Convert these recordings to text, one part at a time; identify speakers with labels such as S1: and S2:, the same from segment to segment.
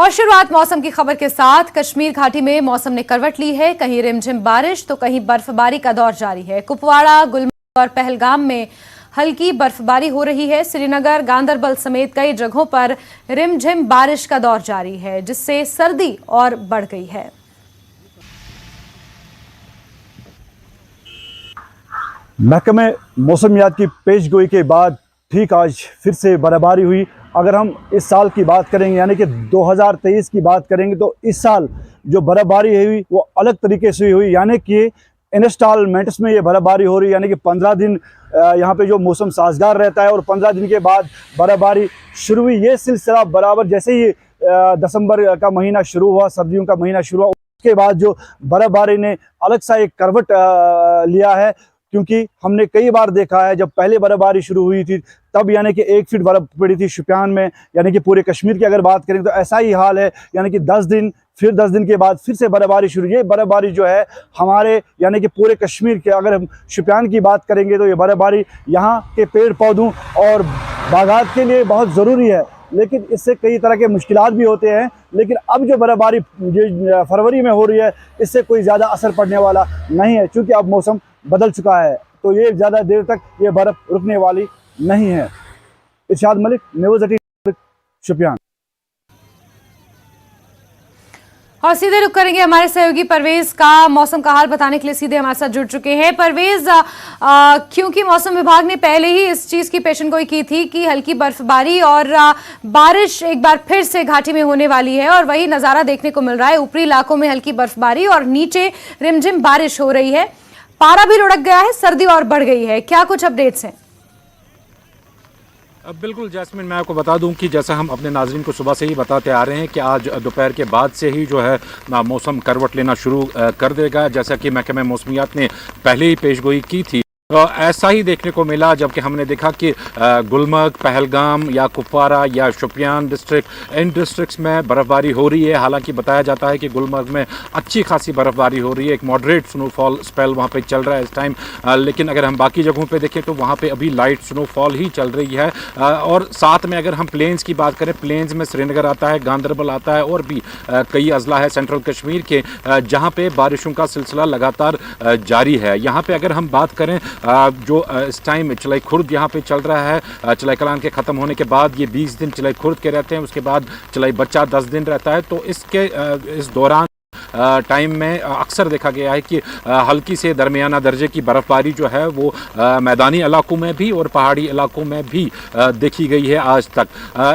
S1: और शुरुआत मौसम की खबर के साथ। कश्मीर घाटी में मौसम ने करवट ली है। कहीं रिमझिम बारिश तो कहीं बर्फबारी का दौर जारी है। कुपवाड़ा, गुलमर्ग और पहलगाम में हल्की बर्फबारी हो रही है। श्रीनगर, गांदरबल समेत कई जगहों पर रिमझिम बारिश का दौर जारी है, जिससे सर्दी और बढ़ गई है।
S2: महकमे मौसमियात की पेशगोई के बाद ठीक आज फिर से बर्फबारी हुई। अगर हम इस साल की बात करेंगे यानी कि 2023 की बात करेंगे तो इस साल जो बर्फबारी हुई वो अलग तरीके से हुई, यानी कि इंस्टॉलमेंट्स में ये बर्फबारी हो रही है। यानी कि 15 दिन यहाँ पे जो मौसम साजगार रहता है और 15 दिन के बाद बर्फबारी शुरू हुई। ये सिलसिला बराबर जैसे ही दिसंबर का महीना शुरू हुआ, सर्दियों का महीना शुरू हुआ, उसके बाद जो बर्फबारी ने अलग सा एक करवट लिया है। क्योंकि हमने कई बार देखा है, जब पहले बर्फबारी शुरू हुई थी तब यानी कि 1 फीट बर्फ पड़ी थी शुपियान में। यानी कि पूरे कश्मीर की अगर बात करें तो ऐसा ही हाल है। यानी कि 10 दिन, फिर 10 दिन के बाद फिर से बर्फबारी शुरू। ये बर्फबारी जो है हमारे यानी कि पूरे कश्मीर के, अगर हम शुपियान की बात करेंगे तो ये बर्फबारी यहाँ के पेड़ पौधों और बागात के लिए बहुत ज़रूरी है, लेकिन इससे कई तरह के मुश्किलात भी होते हैं। लेकिन अब जो बर्फबारी फरवरी में हो रही है, इससे कोई ज़्यादा असर पड़ने वाला नहीं है, क्योंकि अब मौसम बदल चुका है। तो ये ज़्यादा देर तक ये बर्फ़ रुकने वाली नहीं है। इरशाद मलिक, न्यूज़ 18 शुपियान।
S1: और सीधे रुक करेंगे हमारे सहयोगी परवेज का मौसम का हाल बताने के लिए सीधे हमारे साथ जुड़ चुके हैं। परवेज, क्योंकि मौसम विभाग ने पहले ही इस चीज की पेशेनगोई की थी कि हल्की बर्फबारी और बारिश एक बार फिर से घाटी में होने वाली है, और वही नजारा देखने को मिल रहा है। ऊपरी इलाकों में हल्की बर्फबारी और नीचे रिमझिम बारिश हो रही है। पारा भी लुढ़क गया है, सर्दी और बढ़ गई है। क्या कुछ अपडेट्स हैं?
S3: बिल्कुल जैस्मिन, मैं आपको बता दूं कि जैसा हम अपने नाज़रीन को सुबह से ही बताते आ रहे हैं कि आज दोपहर के बाद से ही जो है मौसम करवट लेना शुरू कर देगा। जैसा कि महकमे मौसमियात ने पहले ही पेशगोई की थी, तो ऐसा ही देखने को मिला। जबकि हमने देखा कि गुलमर्ग, पहलगाम या कुपवाड़ा या शुपियान डिस्ट्रिक्ट, इन डिस्ट्रिक्ट्स में बर्फ़बारी हो रही है। हालांकि बताया जाता है कि गुलमर्ग में अच्छी खासी बर्फ़बारी हो रही है, एक मॉडरेट स्नोफॉल स्पेल वहाँ पे चल रहा है इस टाइम। लेकिन अगर हम बाकी जगहों पे देखें तो वहाँ पे अभी लाइट स्नोफॉल ही चल रही है। और साथ में अगर हम प्लेन्स की बात करें, प्लेन्स में श्रीनगर आता है, गांदरबल आता है, और भी कई अजला है सेंट्रल कश्मीर के जहाँ पर बारिशों का सिलसिला लगातार जारी है। यहाँ पर अगर हम बात करें जो इस टाइम चलाई खुर्द यहाँ पे चल रहा है, चलाई कलान के ख़त्म होने के बाद ये 20 दिन चलाई खुर्द के रहते हैं, उसके बाद चलाई बच्चा 10 दिन रहता है। तो इस दौरान टाइम में अक्सर देखा गया है कि हल्की से दरमियाना दर्जे की बर्फ़बारी जो है वो मैदानी इलाकों में भी और पहाड़ी इलाकों में भी देखी गई है आज तक।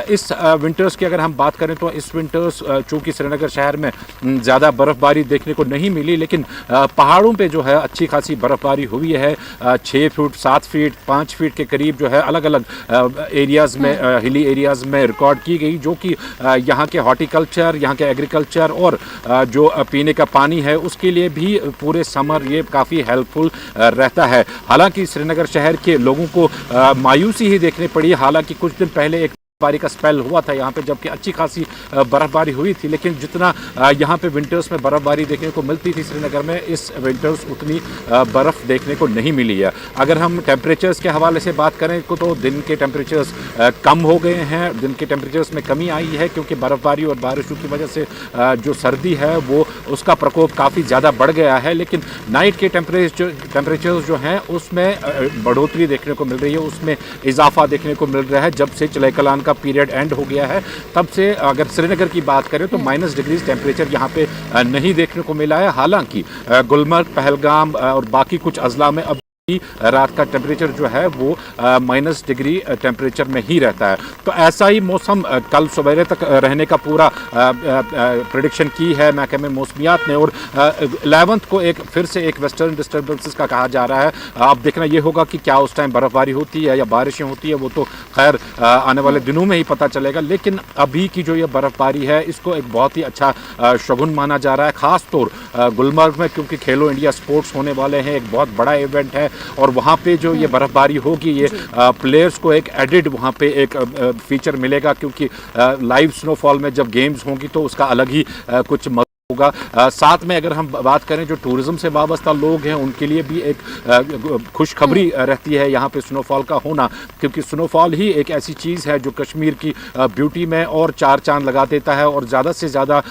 S3: इस विंटर्स की अगर हम बात करें तो इस विंटर्स चूँकि श्रीनगर शहर में ज़्यादा बर्फ़बारी देखने को नहीं मिली, लेकिन पहाड़ों पे जो है अच्छी खासी बर्फ़बारी हुई है। 6 फीट, 7 फीट, 5 फीट के करीब जो है अलग अलग एरियाज़ में, हिली एरियाज़ में रिकॉर्ड की गई, जो कि यहाँ के हॉर्टिकल्चर, यहाँ के एग्रीकल्चर और जो पीने का पानी है उसके लिए भी पूरे समर ये काफ़ी हेल्पफुल रहता है। हालांकि श्रीनगर शहर के लोगों को मायूसी ही देखनी पड़ी। हालांकि कुछ दिन पहले एक बर्फबारी का स्पेल हुआ था यहाँ पे, जबकि अच्छी खासी बर्फबारी हुई थी, लेकिन जितना यहाँ पे विंटर्स में बर्फबारी देखने को मिलती थी श्रीनगर में, इस विंटर्स उतनी बर्फ़ देखने को नहीं मिली है। अगर हम टेम्परेचर्स के हवाले से बात करें तो दिन के टेम्परेचर्स कम हो गए हैं, दिन के टेम्परेचर्स में कमी आई है, क्योंकि बर्फबारी और बारिशों की वजह से जो सर्दी है वो उसका प्रकोप काफ़ी ज़्यादा बढ़ गया है। लेकिन नाइट के टेम्परेचर्स जो हैं उसमें बढ़ोतरी देखने को मिल रही है, उसमें इजाफा देखने को मिल रहा है। जब से चलाई कलान का पीरियड एंड हो गया है तब से अगर श्रीनगर की बात करें तो -डिग्रीज टेम्परेचर यहाँ पे नहीं देखने को मिला है। हालांकि गुलमर्ग, पहलगाम और बाकी कुछ अजला में अब रात का टेम्परेचर जो है वो -डिग्री टेम्परेचर में ही रहता है। तो ऐसा ही मौसम कल सवेरे तक रहने का पूरा प्रेडिक्शन की है महकमे मौसमियात ने। और 11th को फिर से एक वेस्टर्न डिस्टर्बेंसेस का कहा जा रहा है। अब देखना ये होगा कि क्या उस टाइम बर्फबारी होती है या बारिशें होती है, वो तो खैर आने वाले दिनों में ही पता चलेगा। लेकिन अभी की जो ये बर्फबारी है इसको एक बहुत ही अच्छा शगुन माना जा रहा है, ख़ास तौर गुलमर्ग में, क्योंकि खेलो इंडिया स्पोर्ट्स होने वाले हैं, एक बहुत बड़ा इवेंट है। और वहाँ पे जो ये बर्फबारी होगी, ये प्लेयर्स को एक एडिड वहाँ पे एक फीचर मिलेगा, क्योंकि लाइव स्नोफॉल में जब गेम्स होंगी तो उसका अलग ही कुछ होगा। साथ में अगर हम बात करें जो टूरिज्म से वाबस्ता लोग हैं उनके लिए भी एक खुशखबरी रहती है यहाँ पे स्नोफॉल का होना, क्योंकि स्नोफॉल ही एक ऐसी चीज़ है जो कश्मीर की ब्यूटी में और चार चांद लगा देता है और ज़्यादा से ज़्यादा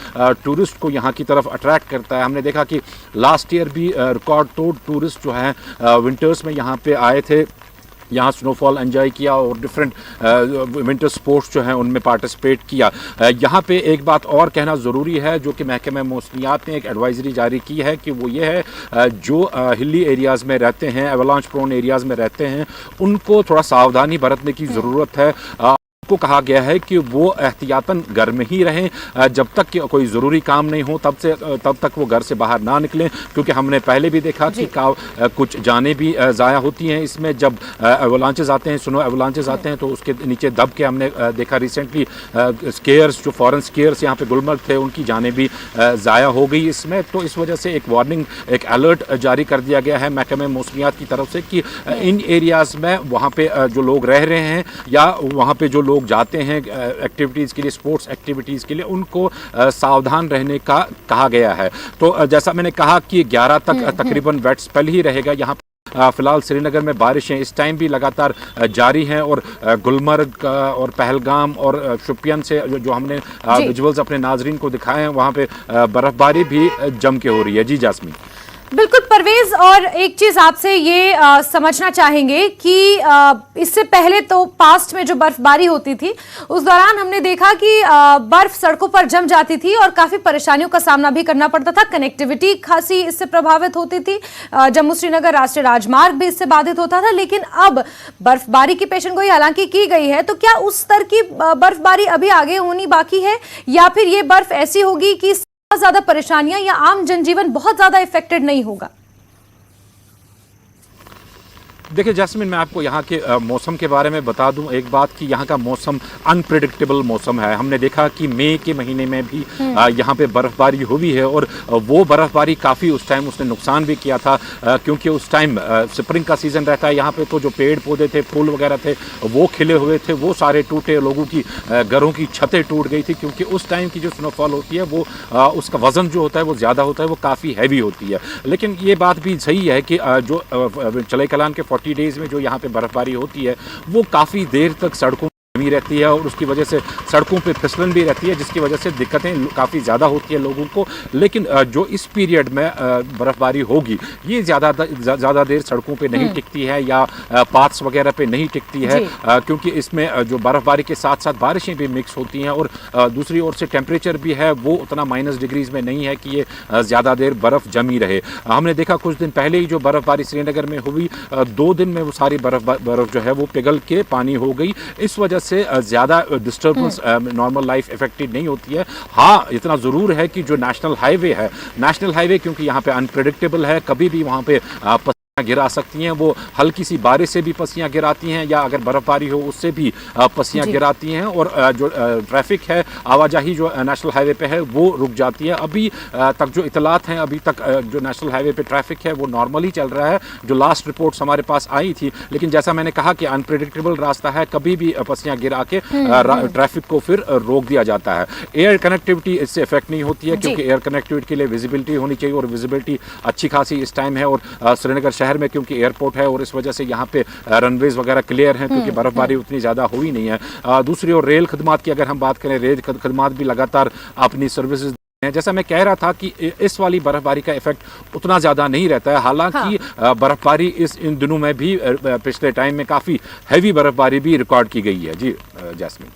S3: टूरिस्ट को यहाँ की तरफ अट्रैक्ट करता है। हमने देखा कि लास्ट ईयर भी रिकॉर्ड तोड़ टूरिस्ट जो हैं विंटर्स में यहाँ पे आए थे, यहाँ स्नोफॉल एंजॉय किया और डिफरेंट विंटर स्पोर्ट्स जो हैं उनमें पार्टिसिपेट किया। यहाँ पे एक बात और कहना ज़रूरी है जो कि महकमे मौसमियात ने एक एडवाइजरी जारी की है कि वो ये है जो हिली एरियाज़ में रहते हैं, एवलांच प्रोन एरियाज़ में रहते हैं, उनको थोड़ा सावधानी बरतने की ज़रूरत है। को कहा गया है कि वो एहतियातन घर में ही रहें, जब तक कि कोई ज़रूरी काम नहीं हो तब तक वो घर से बाहर ना निकलें, क्योंकि हमने पहले भी देखा कि कुछ जानें भी ज़ाया होती हैं इसमें। जब एवलांचेस आते हैं, स्नो एवलांचेस आते हैं तो उसके नीचे दब के हमने देखा रिसेंटली स्केयर्स, जो फॉरेन स्केयर्स यहाँ पे गुलमर्ग थे, उनकी जानें भी ज़ाया हो गई इसमें। तो इस वजह से एक वार्निंग, एक अलर्ट जारी कर दिया गया है महकमे मौसमियात की तरफ से कि इन एरियाज़ में वहाँ पर जो लोग रह रहे हैं या वहाँ पर जो लोग जाते हैं एक्टिविटीज़ के लिए, स्पोर्ट्स एक्टिविटीज़ के लिए, उनको सावधान रहने का कहा गया है। तो जैसा मैंने कहा कि 11 तक तकरीबन वेट स्पेल ही रहेगा यहाँ। फिलहाल श्रीनगर में बारिशें इस टाइम भी लगातार जारी हैं और गुलमर्ग और पहलगाम और शुपियन से जो हमने विजुअल्स अपने नाजरीन को दिखाए हैं, वहाँ पे बर्फबारी भी जम के हो रही है। जी जास्मीन।
S1: बिल्कुल परवेज, और एक चीज आपसे ये समझना चाहेंगे कि इससे पहले तो पास्ट में जो बर्फबारी होती थी उस दौरान हमने देखा कि बर्फ सड़कों पर जम जाती थी और काफी परेशानियों का सामना भी करना पड़ता था। कनेक्टिविटी खासी इससे प्रभावित होती थी, जम्मू श्रीनगर राष्ट्रीय राजमार्ग भी इससे बाधित होता था। लेकिन अब बर्फबारी की पेशेंगोई हालांकि की गई है, तो क्या उस स्तर की बर्फबारी अभी आगे होनी बाकी है या फिर ये बर्फ ऐसी होगी कि ज्यादा परेशानियां या आम जनजीवन बहुत ज्यादा इफेक्टेड नहीं होगा?
S3: देखिए जैस्मिन, मैं आपको यहाँ के मौसम के बारे में बता दूं एक बात कि यहाँ का मौसम अनप्रेडिक्टेबल मौसम है। हमने देखा कि मई के महीने में भी यहाँ पे बर्फ़बारी हुई है और वो बर्फ़बारी काफ़ी उस टाइम उसने नुकसान भी किया था, क्योंकि उस टाइम स्प्रिंग का सीज़न रहता है यहाँ पे, तो जो पेड़ पौधे थे, फूल वगैरह थे, वो खिले हुए थे, वो सारे टूटे, लोगों की घरों की छतें टूट गई थी, क्योंकि उस टाइम की जो स्नोफॉल होती है वो उसका वज़न जो होता है वो ज़्यादा होता है, वो काफ़ी हैवी होती है। लेकिन ये बात भी सही है कि जो चले कलान के 40 डेज़ में जो यहाँ पे बर्फबारी होती है वो काफ़ी देर तक सड़कों जमी रहती है और उसकी वजह से सड़कों पे फिसलन भी रहती है, जिसकी वजह से दिक्कतें काफ़ी ज़्यादा होती है लोगों को। लेकिन जो इस पीरियड में बर्फबारी होगी ये ज़्यादा देर सड़कों पे नहीं टिकती है या पाथ्स वगैरह पे नहीं टिकती है, क्योंकि इसमें जो बर्फबारी के साथ साथ बारिशें भी मिक्स होती हैं और दूसरी ओर से टेम्परेचर भी है वो उतना माइनस डिग्रीज में नहीं है कि ये ज़्यादा देर बर्फ़ जमी रहे। हमने देखा कुछ दिन पहले ही जो बर्फबारी श्रीनगर में हुई, 2 दिन में वो सारी बर्फ़ जो है वो पिघल के पानी हो गई। इस वजह से ज़्यादा डिस्टर्बेंस नॉर्मल लाइफ इफेक्टेड नहीं होती है। हाँ, इतना ज़रूर है कि जो नेशनल हाईवे क्योंकि यहाँ पे अनप्रेडिक्टेबल है, कभी भी वहाँ पे गिरा सकती हैं, वो हल्की सी बारिश से भी पस्सियाँ गिराती हैं या अगर बर्फबारी हो उससे भी पस्सियाँ गिराती हैं और जो ट्रैफिक है, आवाजाही जो नेशनल हाईवे पे है वो रुक जाती है। अभी तक जो इतलात हैं, अभी तक जो नेशनल हाईवे पे ट्रैफिक है वो नॉर्मली चल रहा है, जो लास्ट रिपोर्ट्स हमारे पास आई थी। लेकिन जैसा मैंने कहा कि अनप्रेडिक्टेबल रास्ता है, कभी भी पस्सियाँ गिरा के ट्रैफिक को फिर रोक दिया जाता है। एयर कनेक्टिविटी इससे इफेक्ट नहीं होती है, क्योंकि एयर कनेक्टिविटी के लिए विजिबिलिटी होनी चाहिए और विजिबिलिटी अच्छी खासी इस टाइम है। और श्रीनगर शहर में क्योंकि एयरपोर्ट है और इस वजह से यहाँ पे रनवेज वगैरह क्लियर हैं, क्योंकि बर्फबारी उतनी ज़्यादा हुई नहीं है। दूसरी ओर रेल खदमात की अगर हम बात करें, रेल खदमात भी लगातार अपनी सर्विसेज, जैसा मैं कह रहा था कि इस वाली बर्फबारी का इफेक्ट उतना ज़्यादा नहीं रहता है। हालांकि बर्फबारी इन दिनों में भी पिछले टाइम में काफ़ी हैवी बर्फबारी भी रिकॉर्ड की गई है। जी जैस्मिन।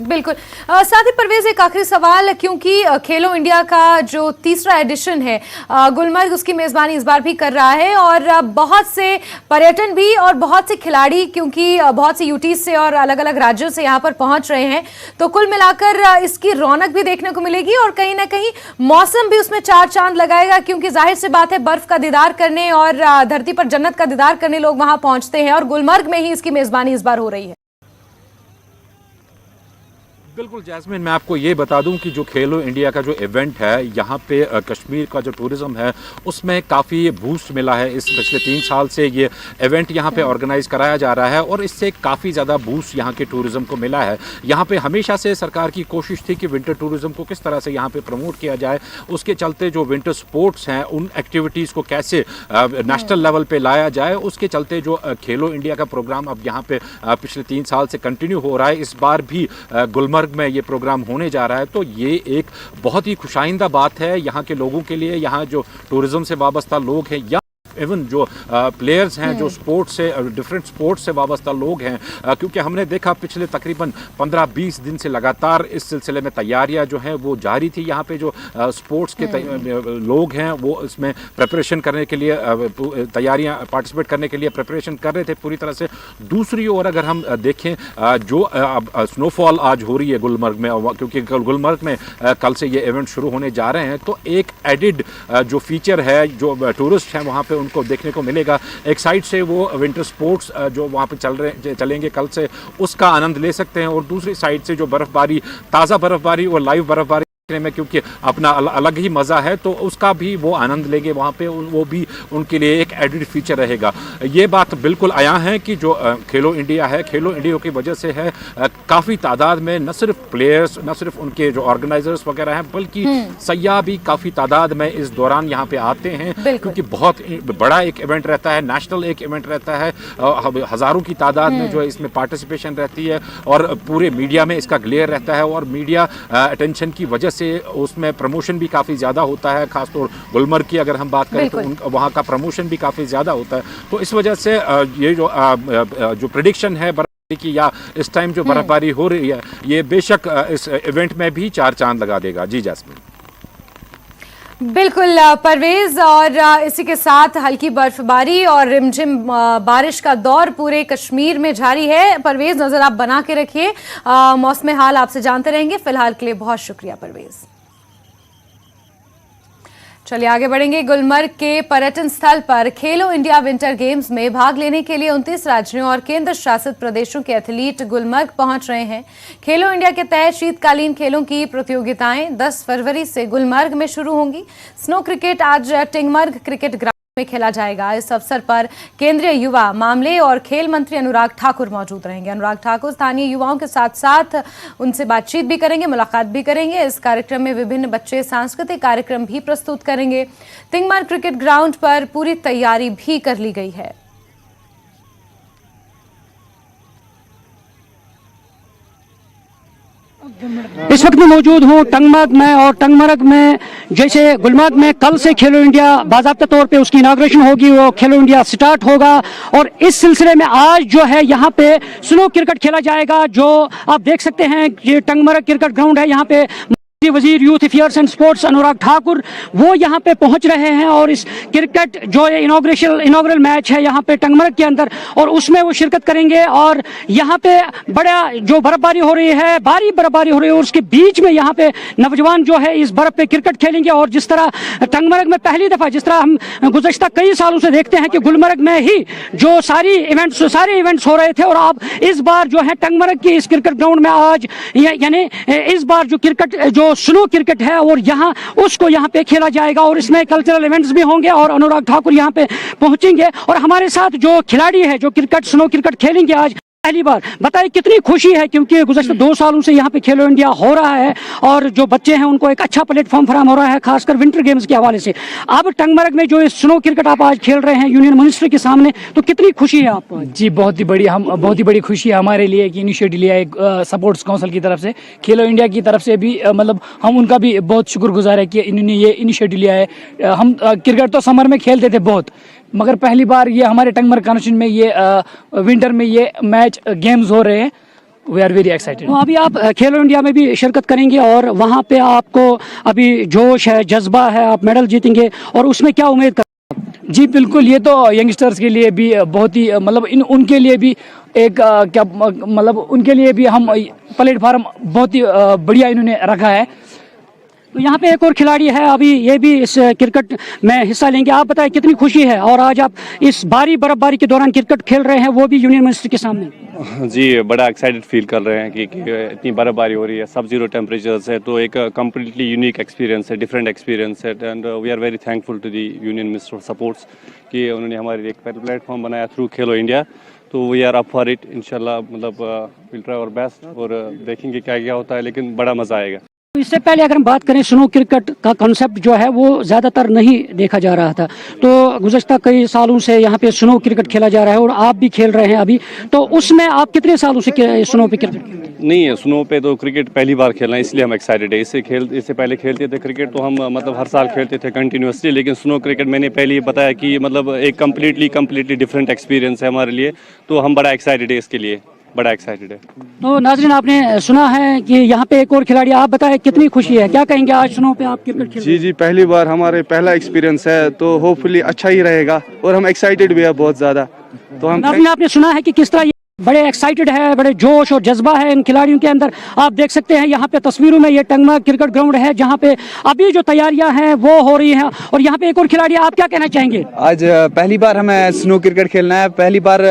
S1: बिल्कुल। साथ ही परवेज एक आखिरी सवाल, क्योंकि खेलो इंडिया का जो तीसरा एडिशन है, गुलमर्ग उसकी मेज़बानी इस बार भी कर रहा है और बहुत से पर्यटन भी और बहुत से खिलाड़ी, क्योंकि बहुत से यूटीज से और अलग अलग राज्यों से यहाँ पर पहुंच रहे हैं, तो कुल मिलाकर इसकी रौनक भी देखने को मिलेगी और कहीं ना कहीं मौसम भी उसमें चार चांद लगाएगा, क्योंकि जाहिर सी बात है बर्फ का दीदार करने और धरती पर जन्नत का दीदार करने लोग वहां पहुंचते हैं और गुलमर्ग में ही इसकी मेजबानी इस बार हो रही है।
S3: बिल्कुल जैस्मिन, मैं आपको ये बता दूं कि जो खेलो इंडिया का जो इवेंट है यहाँ पे कश्मीर का जो टूरिज़्म है उसमें काफ़ी बूस्ट मिला है। इस पिछले 3 साल से ये इवेंट यहाँ पे ऑर्गेनाइज कराया जा रहा है और इससे काफ़ी ज़्यादा बूस्ट यहाँ के टूरिज़्म को मिला है। यहाँ पे हमेशा से सरकार की कोशिश थी कि विंटर टूरिज़्म को किस तरह से यहाँ पे प्रमोट किया जाए। उसके चलते जो विंटर स्पोर्ट्स हैं उन एक्टिविटीज़ को कैसे नेशनल लेवल पे लाया जाए, उसके चलते जो खेलो इंडिया का प्रोग्राम अब यहाँ पे पिछले 3 साल से कंटिन्यू हो रहा है। इस बार भी गुलमर्ग में ये प्रोग्राम होने जा रहा है, तो ये एक बहुत ही खुशाइंदा बात है यहाँ के लोगों के लिए। यहाँ जो टूरिज्म से वाबस्ता लोग हैं या इवन जो प्लेयर्स हैं जो स्पोर्ट्स से डिफरेंट स्पोर्ट्स से वाबस्ता लोग हैं, क्योंकि हमने देखा पिछले तकरीबन 15-20 दिन से लगातार इस सिलसिले में तैयारियां जो हैं वो जारी थी। यहाँ पे जो स्पोर्ट्स के लोग हैं वो इसमें प्रिपरेशन करने के लिए तैयारियां पार्टिसिपेट करने के लिए प्रिपरेशन कर रहे थे पूरी तरह से। दूसरी ओर अगर हम देखें जो स्नोफॉल आज हो रही है गुलमर्ग में, क्योंकि गुलमर्ग में कल से ये इवेंट शुरू होने जा रहे हैं, तो एक एडिड जो फीचर है जो टूरिस्ट हैं वहाँ पे उनको देखने को मिलेगा। एक साइड से वो विंटर स्पोर्ट्स जो वहाँ पे चलेंगे कल से, उसका आनंद ले सकते हैं, और दूसरी साइड से जो बर्फ़बारी, ताज़ा बर्फ़बारी और लाइव बर्फ़बारी में, क्योंकि अपना अलग ही मज़ा है, तो उसका भी वो आनंद लेंगे वहाँ पे। वो भी उनके लिए एक एडिड फीचर रहेगा। ये बात बिल्कुल आया है कि जो खेलो इंडिया है, खेलो इंडिया की वजह से है काफ़ी तादाद में न सिर्फ प्लेयर्स, न सिर्फ उनके जो ऑर्गेनाइजर्स वगैरह हैं, बल्कि सयाह भी काफ़ी तादाद में इस दौरान यहाँ पे आते हैं, क्योंकि बहुत बड़ा एक इवेंट रहता है, नेशनल एक इवेंट रहता है। हज़ारों की तादाद में जो है इसमें पार्टिसिपेशन रहती है और पूरे मीडिया में इसका ग्लेयर रहता है, और मीडिया अटेंशन की वजह से उसमें प्रमोशन भी काफ़ी ज़्यादा होता है। खासतौर गुलमर्ग की अगर हम बात करें तो वहाँ का प्रमोशन भी काफ़ी ज़्यादा होता है। तो इस वजह से ये जो प्रेडिक्शन है बर्फबारी की, या इस टाइम जो बर्फबारी हो रही है, ये बेशक इस इवेंट में भी 4 चांद लगा देगा। जी जैस्मिन।
S1: बिल्कुल परवेज, और इसी के साथ हल्की बर्फबारी और रिमझिम बारिश का दौर पूरे कश्मीर में जारी है। परवेज, नजर आप बना के रखिए, मौसम हाल आपसे जानते रहेंगे। फिलहाल के लिए बहुत शुक्रिया परवेज। चलिए आगे बढ़ेंगे। गुलमर्ग के पर्यटन स्थल पर खेलो इंडिया विंटर गेम्स में भाग लेने के लिए 29 राज्यों और केंद्र शासित प्रदेशों के एथलीट गुलमर्ग पहुंच रहे हैं। खेलो इंडिया के तहत शीतकालीन खेलों की प्रतियोगिताएं 10 फरवरी से गुलमर्ग में शुरू होंगी। स्नो क्रिकेट आज टिंगमर्ग क्रिकेट ग्राउंड में खेला जाएगा। इस अवसर पर केंद्रीय युवा मामले और खेल मंत्री अनुराग ठाकुर मौजूद रहेंगे। अनुराग ठाकुर स्थानीय युवाओं के साथ साथ उनसे बातचीत भी करेंगे, मुलाकात भी करेंगे। इस कार्यक्रम में विभिन्न बच्चे सांस्कृतिक कार्यक्रम भी प्रस्तुत करेंगे। टिंगमर्ग क्रिकेट ग्राउंड पर पूरी तैयारी भी कर ली गई है।
S4: इस वक्त मैं मौजूद हूँ टंगमर्ग में, और टंगमर्ग में जैसे गुलमर्ग में कल से खेलो इंडिया बाज़ाब्ता तौर पे उसकी इनाग्रेशन होगी, वो खेलो इंडिया स्टार्ट होगा, और इस सिलसिले में आज जो है यहाँ पे स्नो क्रिकेट खेला जाएगा। जो आप देख सकते हैं ये टंगमर्ग क्रिकेट ग्राउंड है। यहाँ पे वजीर youth affairs and sports Anurag Thakur वो यहाँ पे पहुंच रहे हैं, और इस क्रिकेट जो इनॉग्रल मैच है यहाँ पे टंगमर्ग के अंदर, और उसमें वो शिरकत करेंगे। और यहाँ पे बड़ा जो बर्फबारी हो रही है, भारी बर्फबारी हो रही है, और उसके बीच में यहाँ पे नौजवान जो है इस बर्फ पे क्रिकेट खेलेंगे। और जिस तरह टंगमर्ग में पहली दफा, जिस तरह हम गुज़श्ता कई सालों से देखते हैं कि गुलमर्ग में ही जो सारे इवेंट्स हो रहे थे, और अब इस बार जो है टंगमर्ग की इस क्रिकेट ग्राउंड में आज यानी इस बार जो क्रिकेट जो स्नो क्रिकेट है और यहाँ उसको यहाँ पे खेला जाएगा, और इसमें कल्चरल इवेंट्स भी होंगे, और अनुराग ठाकुर यहाँ पे पहुंचेंगे। और हमारे साथ जो खिलाड़ी है जो स्नो क्रिकेट खेलेंगे आज पहली बार, बताइए कितनी खुशी है, क्योंकि गुज़श्ता 2 सालों से यहाँ पे खेलो इंडिया हो रहा है और जो बच्चे हैं उनको एक अच्छा प्लेटफॉर्म फराहम हो रहा है, खासकर विंटर गेम्स के हवाले से। अब टंगमर्ग में जो स्नो क्रिकेट आप आज खेल रहे हैं यूनियन मिनिस्टर के सामने, तो कितनी खुशी है आपको?
S5: जी बहुत ही बड़ी खुशी है हमारे लिए कि इनिशिएटिव लिया है स्पोर्ट्स काउंसिल की तरफ से, खेलो इंडिया की तरफ से भी मतलब हम उनका भी बहुत शुक्रगुजार है कि इन्होंने ये इनिशिएटिव लिया है। हम क्रिकेट तो समर में खेलते थे बहुत, मगर पहली बार ये हमारे टंगमर्ग कॉन्स्टिट्यूशन में ये विंटर में ये मैच गेम्स हो रहे हैं। We are very excited.
S4: तो अभी आप खेलो इंडिया में भी शिरकत करेंगे, और वहाँ पे आपको अभी जोश है, जज्बा है, आप मेडल जीतेंगे, और उसमें क्या उम्मीद कर?
S5: जी बिल्कुल, ये तो यंगस्टर्स के लिए भी बहुत ही मतलब उनके लिए भी एक क्या मतलब उनके लिए भी हम प्लेटफार्म बहुत ही बढ़िया इन्होंने रखा है।
S4: तो यहाँ पे एक और खिलाड़ी है, अभी ये भी इस क्रिकेट में हिस्सा लेंगे। आप बताएं कितनी खुशी है, और आज आप इस बर्फबारी के दौरान क्रिकेट खेल रहे हैं, वो भी यूनियन मिनिस्टर के सामने।
S6: जी, बड़ा एक्साइटेड फील कर रहे हैं कि इतनी बर्फबारी हो रही है, सब जीरो टेम्परेचर्स है, तो एक कम्प्लीटली यूनिक एक्सपीरियंस है, डिफरेंट एक्सपीरियंस है। And we are very thankful to the union minister sports कि उन्होंने हमारे लिए एक प्लेटफॉर्म बनाया थ्रू खेलो इंडिया। तो we are up for it, इंशाल्लाह मतलब विल ट्राई आवर बेस्ट, और देखेंगे क्या क्या होता है, लेकिन बड़ा मज़ा आएगा।
S4: इससे पहले अगर हम बात करें, स्नो क्रिकेट का कॉन्सेप्ट जो है वो ज़्यादातर नहीं देखा जा रहा था, तो गुज़श्ता कई सालों से यहाँ पे स्नो क्रिकेट खेला जा रहा है और आप भी खेल रहे हैं अभी, तो उसमें आप कितने सालों से स्नो पे क्रिकेट?
S6: नहीं है, स्नो पे तो क्रिकेट पहली बार खेलना है, इसलिए हम एक्साइटेड है। इससे पहले खेलते थे क्रिकेट, तो हम मतलब हर साल खेलते थे कंटिन्यूसली, लेकिन स्नो क्रिकेट मैंने पहले ही बताया कि मतलब एक कम्प्लीटली डिफरेंट एक्सपीरियंस है हमारे लिए, तो हम बड़ा एक्साइटेड है इसके लिए, बड़ा एक्साइटेड है।
S4: तो नाज़रीन, आपने सुना है कि यहाँ पे एक और खिलाड़ी, आप बताएं कितनी खुशी है, क्या कहेंगे आज स्नो पे आप क्रिकेट खेल?
S7: जी, पहली बार हमारे पहला एक्सपीरियंस है, तो होपफुली अच्छा ही रहेगा, और हम एक्साइटेड भी है बहुत ज़्यादा। तो हम
S4: नाज़रीन, आपने सुना है कि किस तरह बड़े एक्साइटेड है, बड़े जोश और जज्बा है इन खिलाड़ियों के अंदर। आप देख सकते हैं यहाँ पे तस्वीरों में, ये टंगमर्ग क्रिकेट ग्राउंड है जहाँ पे अभी जो तैयारियां हैं वो हो रही हैं, और यहाँ पे एक और खिलाड़ी, आप क्या कहना चाहेंगे?
S8: आज पहली बार हमें स्नो क्रिकेट खेलना है, पहली बार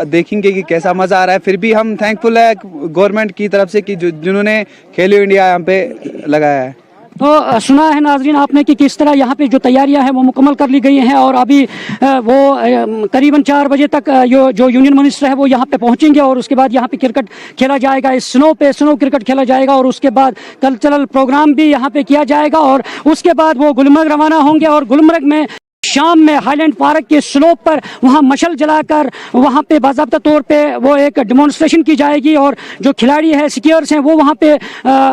S8: देखेंगे कि कैसा मजा आ रहा है। फिर भी हम थैंकफुल है गवर्नमेंट की तरफ से कि जिन्होंने खेलो इंडिया यहाँ पे लगाया है।
S4: तो सुना है नाजरीन आपने कि किस तरह यहाँ पे जो तैयारियां हैं वो मुकम्मल कर ली गई हैं, और अभी वो करीबन 4 बजे तक जो यूनियन मिनिस्टर है वो यहाँ पे पहुँचेंगे, और उसके बाद यहाँ पे क्रिकेट खेला जाएगा, इस स्नो क्रिकेट खेला जाएगा, और उसके बाद कल्चरल प्रोग्राम भी यहाँ पे किया जाएगा, और उसके बाद वो गुलमर्ग रवाना होंगे, और गुलमर्ग में शाम में हाईलैंड पार्क के स्लोप पर वहां मशल जलाकर वहां पे बाज़ाब्ता तौर पे वो एक डेमोन्स्ट्रेशन की जाएगी, और जो खिलाड़ी है, स्कीयर्स हैं, वो वहां पे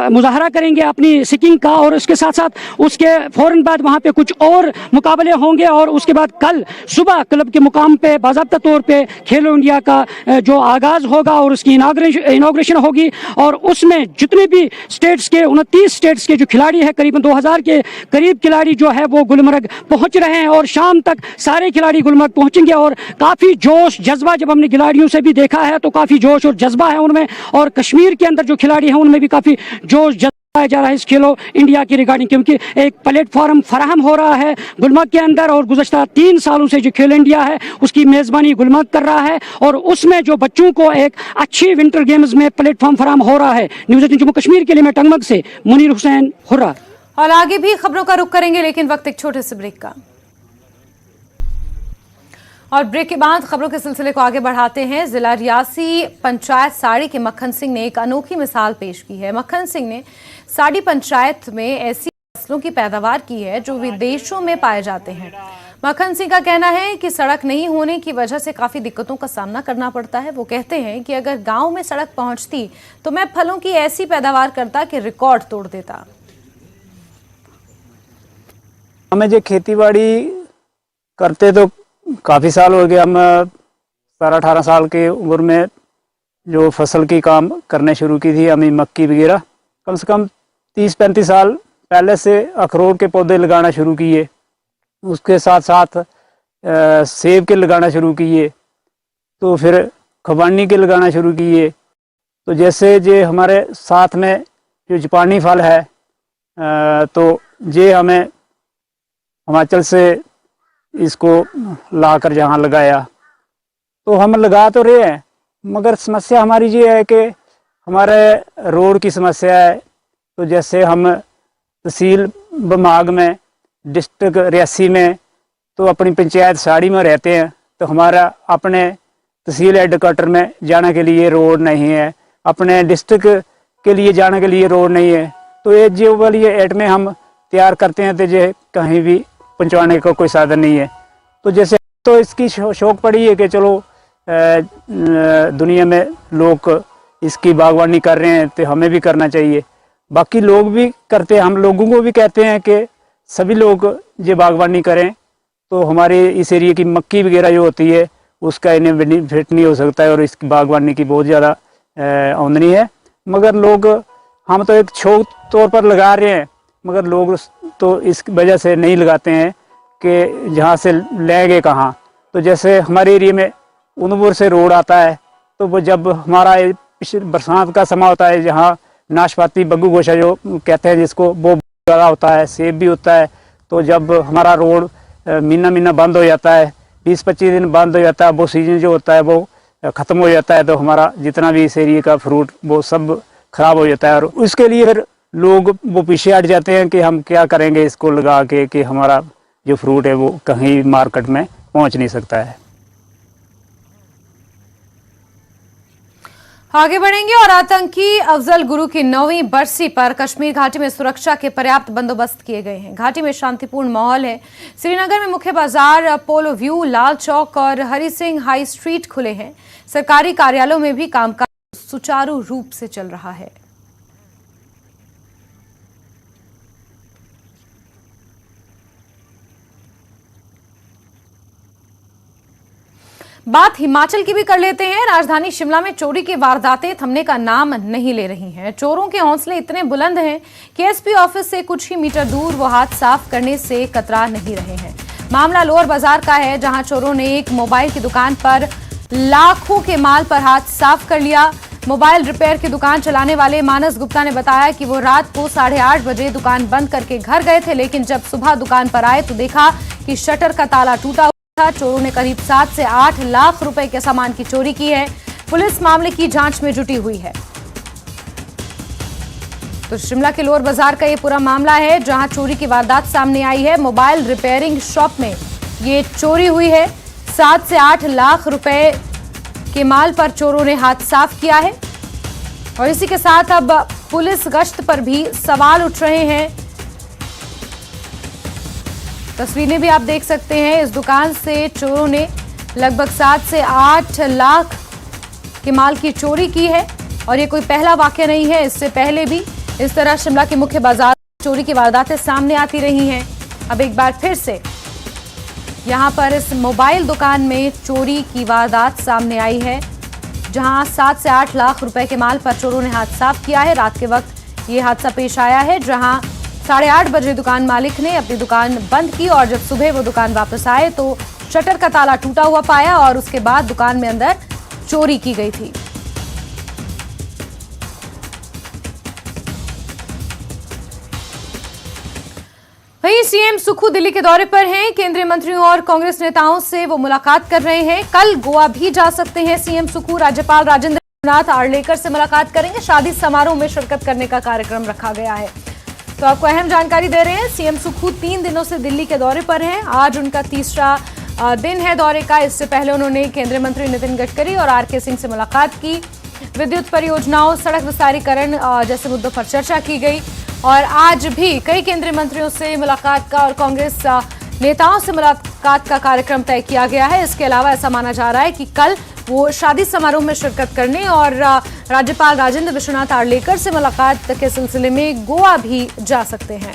S4: मुजाहरा करेंगे अपनी स्कीइंग का, और उसके साथ साथ उसके फौरन बाद वहां पे कुछ और मुकाबले होंगे, और उसके बाद कल सुबह क्लब के मुकाम पे बाज़ाब्ता तौर पे खेलो इंडिया का जो आगाज होगा और उसकी इनॉग्रेशन होगी, और उसमें जितने भी स्टेट्स के 29 स्टेट्स के जो खिलाड़ी है, करीबन 2000 के करीब खिलाड़ी जो है वो गुलमर्ग पहुंच रहे हैं, और शाम तक सारे खिलाड़ी गुलमर्ग पहुंचेंगे। और काफी जोश जज्बा, जब हमने खिलाड़ियों से भी देखा है तो काफी जोश और जज्बा है उनमें, और कश्मीर के अंदर जो खिलाड़ी हैं उनमें भी काफी जोश जज्बा जा रहा है इस खेलो इंडिया की रिगार्डिंग, क्योंकि एक प्लेटफॉर्म फराहम हो रहा है गुलमर्ग के अंदर, और गुज़श्ता 3 सालों से जो खेलो इंडिया है उसकी मेजबानी गुलमर्ग कर रहा है, और उसमें जो बच्चों को एक अच्छी विंटर गेम्स में प्लेटफॉर्म फराहम हो रहा है। न्यूज़ 18 जम्मू कश्मीर के लिए मैं टंगमर्ग से मुनीर हुसैन हुर्रा।
S1: और आगे भी खबरों का रुख करेंगे, लेकिन वक्त एक छोटे से ब्रेक का, और ब्रेक के बाद खबरों के सिलसिले को आगे बढ़ाते हैं। जिला रियासी पंचायत साड़ी के मक्खन सिंह ने एक अनोखी मिसाल पेश की है। मक्खन सिंह ने साड़ी पंचायत में ऐसी फसलों की पैदावार की है जो विदेशों में पाए जाते हैं। मक्खन सिंह का कहना है कि सड़क नहीं होने की वजह से काफ़ी दिक्कतों का सामना करना पड़ता है। वो कहते हैं कि अगर गाँव में सड़क पहुँचती तो मैं फलों की ऐसी पैदावार करता कि रिकॉर्ड तोड़ देता।
S9: हमें जो खेती बाड़ी करते तो काफ़ी साल हो गए, हम 17-18 साल की उम्र में जो फसल की काम करने शुरू की थी, हमें मक्की वगैरह, कम से कम 30-35 साल पहले से अखरोट के पौधे लगाना शुरू किए, उसके साथ साथ सेब के लगाना शुरू किए, तो फिर खबानी के लगाना शुरू किए। तो जैसे ये हमारे साथ में जो जापानी फल है, तो ये हमें हिमाचल से इसको लाकर जहाँ लगाया, तो हम लगा तो रहे हैं, मगर समस्या हमारी ये है कि हमारे रोड की समस्या है। तो जैसे हम तहसील बमाग में, डिस्ट्रिक्ट रियासी में, तो अपनी पंचायत साड़ी में रहते हैं, तो हमारा अपने तहसील हेडक्वार्टर में जाने के लिए रोड नहीं है, अपने डिस्ट्रिक्ट के लिए जाने के लिए रोड नहीं है। तो ये जो वाली एट में हम तैयार करते हैं, तो ये कहीं भी पहुँचाने का कोई साधन नहीं है। तो जैसे तो इसकी शौक पड़ी है कि चलो दुनिया में लोग इसकी बागवानी कर रहे हैं, तो हमें भी करना चाहिए। बाकी लोग भी करते हैं, हम लोगों को भी कहते हैं कि सभी लोग ये बागवानी करें, तो हमारे इस एरिया की मक्की वगैरह जो होती है उसका इन्हें बेनिफिट नहीं हो सकता है, और इसकी बागवानी की बहुत ज़्यादा आमदनी है। मगर लोग, हम तो एक शौक तौर पर लगा रहे हैं, मगर लोग तो इस वजह से नहीं लगाते हैं कि जहाँ से लेंगे कहाँ। तो जैसे हमारे एरिया में उधमपुर से रोड आता है, तो वो जब हमारा बरसात का समय होता है, जहाँ नाशपाती बग्गू गोशा जो कहते हैं जिसको, वो ज़्यादा होता है, सेब भी होता है। तो जब हमारा रोड महीना महीना बंद हो जाता है, 20-25 दिन बंद हो जाता है, वो सीजन जो होता है वो ख़त्म हो जाता है, तो हमारा जितना भी इस एरिए का फ्रूट वो सब खराब हो जाता है। और उसके लिए फिर लोग वो पीछे हट जाते हैं कि हम क्या करेंगे इसको लगा के कि हमारा जो फ्रूट है वो कहीं मार्केट में पहुंच नहीं सकता है।
S1: आगे बढ़ेंगे और आतंकी अफजल गुरु की 9वीं बरसी पर कश्मीर घाटी में सुरक्षा के पर्याप्त बंदोबस्त किए गए हैं। घाटी में शांतिपूर्ण माहौल है। श्रीनगर में मुख्य बाजार, पोलो व्यू, लाल चौक और हरि सिंह हाई स्ट्रीट खुले हैं। सरकारी कार्यालयों में भी कामकाज सुचारू रूप से चल रहा है। बात हिमाचल की भी कर लेते हैं। राजधानी शिमला में चोरी की वारदातें थमने का नाम नहीं ले रही हैं। चोरों के हौसले इतने बुलंद हैं कि एसपी ऑफिस से कुछ ही मीटर दूर वो हाथ साफ करने से कतरा नहीं रहे हैं। मामला लोअर बाजार का है, जहां चोरों ने एक मोबाइल की दुकान पर लाखों के माल पर हाथ साफ कर लिया। मोबाइल रिपेयर की दुकान चलाने वाले मानस गुप्ता ने बताया कि वो रात को 8:30 बजे दुकान बंद करके घर गए थे, लेकिन जब सुबह दुकान पर आए तो देखा कि शटर का ताला टूटा। चोरों ने करीब 7 से 8 लाख रुपए के सामान की चोरी की है। पुलिस मामले की जांच में जुटी हुई है। तो शिमला के लोअर बाजार का ये पूरा मामला है, जहां चोरी की वारदात सामने आई है। मोबाइल रिपेयरिंग शॉप में ये चोरी हुई है। 7 से 8 लाख रुपए के माल पर चोरों ने हाथ साफ किया है। और इसी के साथ अब पुलिस गश्त पर भी सवाल उठ रहे हैं। तस्वीरें भी आप देख सकते हैं। इस दुकान से चोरों ने लगभग 7 से 8 लाख के माल की चोरी की है। और ये कोई पहला वाकया नहीं है, इससे पहले भी इस तरह शिमला के मुख्य बाजार चोरी की वारदातें सामने आती रही हैं। अब एक बार फिर से यहां पर इस मोबाइल दुकान में चोरी की वारदात सामने आई है, जहां 7 से 8 लाख रुपए के माल पर चोरों ने हाथ साफ किया है। रात के वक्त ये हादसा पेश आया है, जहां 8:30 बजे दुकान मालिक ने अपनी दुकान बंद की और जब सुबह वो दुकान वापस आए तो शटर का ताला टूटा हुआ पाया और उसके बाद दुकान में अंदर चोरी की गई थी। वहीं सीएम सुक्खू दिल्ली के दौरे पर हैं। केंद्रीय मंत्रियों और कांग्रेस नेताओं से वो मुलाकात कर रहे हैं। कल गोवा भी जा सकते हैं सीएम सुक्खू। राज्यपाल राजेंद्र विश्वनाथ आर्लेकर से मुलाकात करेंगे। शादी समारोह में शिरकत करने का कार्यक्रम रखा गया है। तो आपको अहम जानकारी दे रहे हैं, सीएम सुक्खू 3 दिनों से दिल्ली के दौरे पर हैं। आज उनका तीसरा दिन है दौरे का। इससे पहले उन्होंने केंद्रीय मंत्री नितिन गडकरी और आरके सिंह से मुलाकात की। विद्युत परियोजनाओं, सड़क विस्तारीकरण जैसे मुद्दों पर चर्चा की गई। और आज भी कई केंद्रीय मंत्रियों से मुलाकात का और कांग्रेस नेताओं से मुलाकात का कार्यक्रम तय किया गया है। इसके अलावा ऐसा माना जा रहा है कि कल वो शादी समारोह में शिरकत करने और राज्यपाल राजेंद्र विश्वनाथ आर्लेकर से मुलाकात के सिलसिले में गोवा भी जा सकते हैं।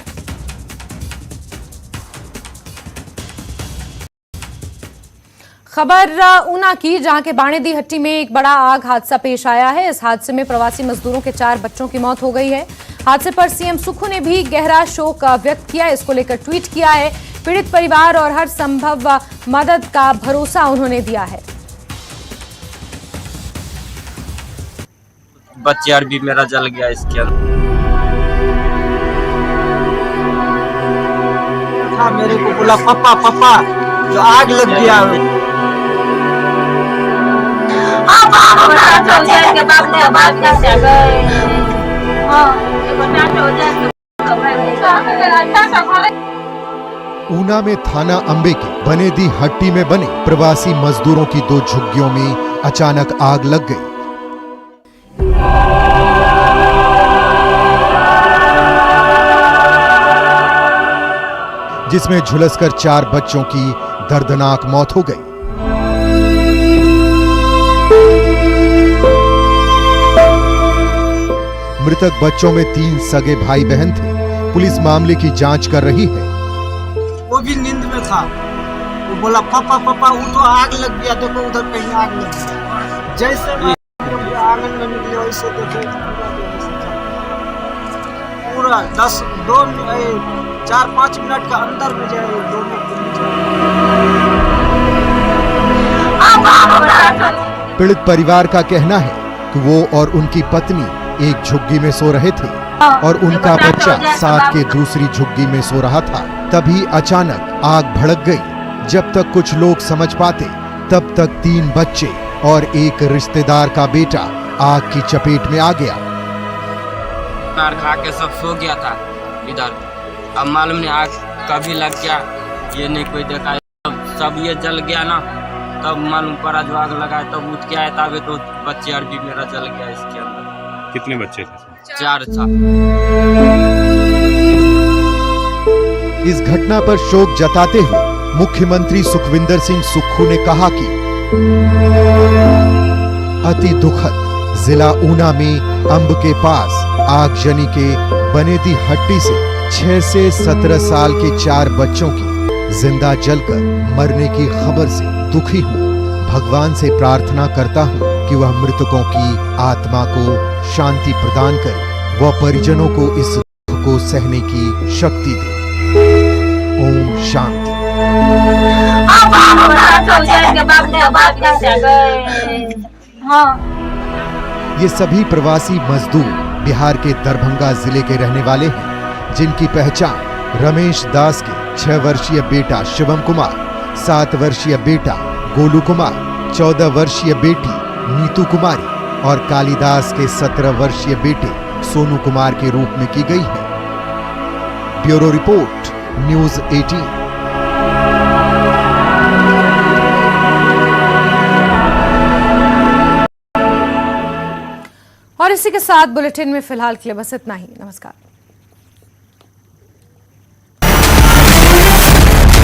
S1: खबर ऊना की, जहां के बाणेदी हट्टी में एक बड़ा आग हादसा पेश आया है। इस हादसे में प्रवासी मजदूरों के 4 बच्चों की मौत हो गई है। हादसे पर सीएम सुक्खू ने भी गहरा शोक व्यक्त किया। इसको लेकर ट्वीट किया है। पीड़ित परिवार और हर संभव मदद का भरोसा उन्होंने दिया है।
S10: बच्चा भी मेरा जल गया इसके अंदर। हाँ, मेरे को बोला पापा पापा जो आग लग गया।
S11: ऊना में थाना अंबे के बनेदी हट्टी में बने प्रवासी मजदूरों की 2 झुग्गियों में अचानक आग लग गई। जिसमें झुलसकर 4 बच्चों की दर्दनाक मौत हो गई। मृतक बच्चों में 3 सगे भाई बहन थे। पुलिस मामले की जांच कर रही है।
S10: वो भी नींद में था। वो बोला पापा पापा वो तो आग लग गया, देखो उधर कहीं आग लग गया। जैसे मैं आंगन में निकले वैसे देखे पूरा 4-5 मिनट का अंदर में जाए दोनों।
S11: पीड़ित परिवार का कहना है कि वो और उनकी पत्नी एक झुग्गी में सो रहे थे। और उनका बच्चा साथ के दूसरी झुग्गी में सो रहा था। तभी अचानक आग भड़क गई। जब तक कुछ लोग समझ पाते तब तक 3 बच्चे और एक रिश्तेदार का बेटा आग की चपेट में आ गया।
S12: मार खा के सब सो गया था इधर। अब मालूम नहीं आग कभी लग गया, ये नहीं कोई देखा। सब ये जल गया ना, तब मालूम पड़ा जो आग लगा है, तब उठ के आया। तब तो बच्चे और भी मेरा जल गया इसके अंदर।
S6: कितने बच्चे थे?
S12: 4 था।
S11: इस घटना पर शोक जताते हुए मुख्यमंत्री सुखविंदर सिंह सुक्खू ने कहा कि अति दुखद जिला ऊना में अंब के पास आगजनी के बनेदी हट्टी से 6 से 17 साल के 4 बच्चों की जिंदा जलकर मरने की खबर से दुखी हूँ। भगवान से प्रार्थना करता हूँ कि वह मृतकों की आत्मा को शांति प्रदान करे व परिजनों को इस दुख को सहने की शक्ति दे। ओम शांति। ये सभी प्रवासी मजदूर बिहार के दरभंगा जिले के रहने वाले हैं, जिनकी पहचान रमेश दास के 6 वर्षीय बेटा शिवम कुमार, 7 वर्षीय बेटा गोलू कुमार, 14 वर्षीय बेटी नीतू कुमारी और कालिदास के 17 वर्षीय बेटे सोनू कुमार के रूप में की गई है। Bureau report, news 18।
S1: और इसी के साथ बुलेटिन में फिलहाल के लिए बस इतना ही। नमस्कार।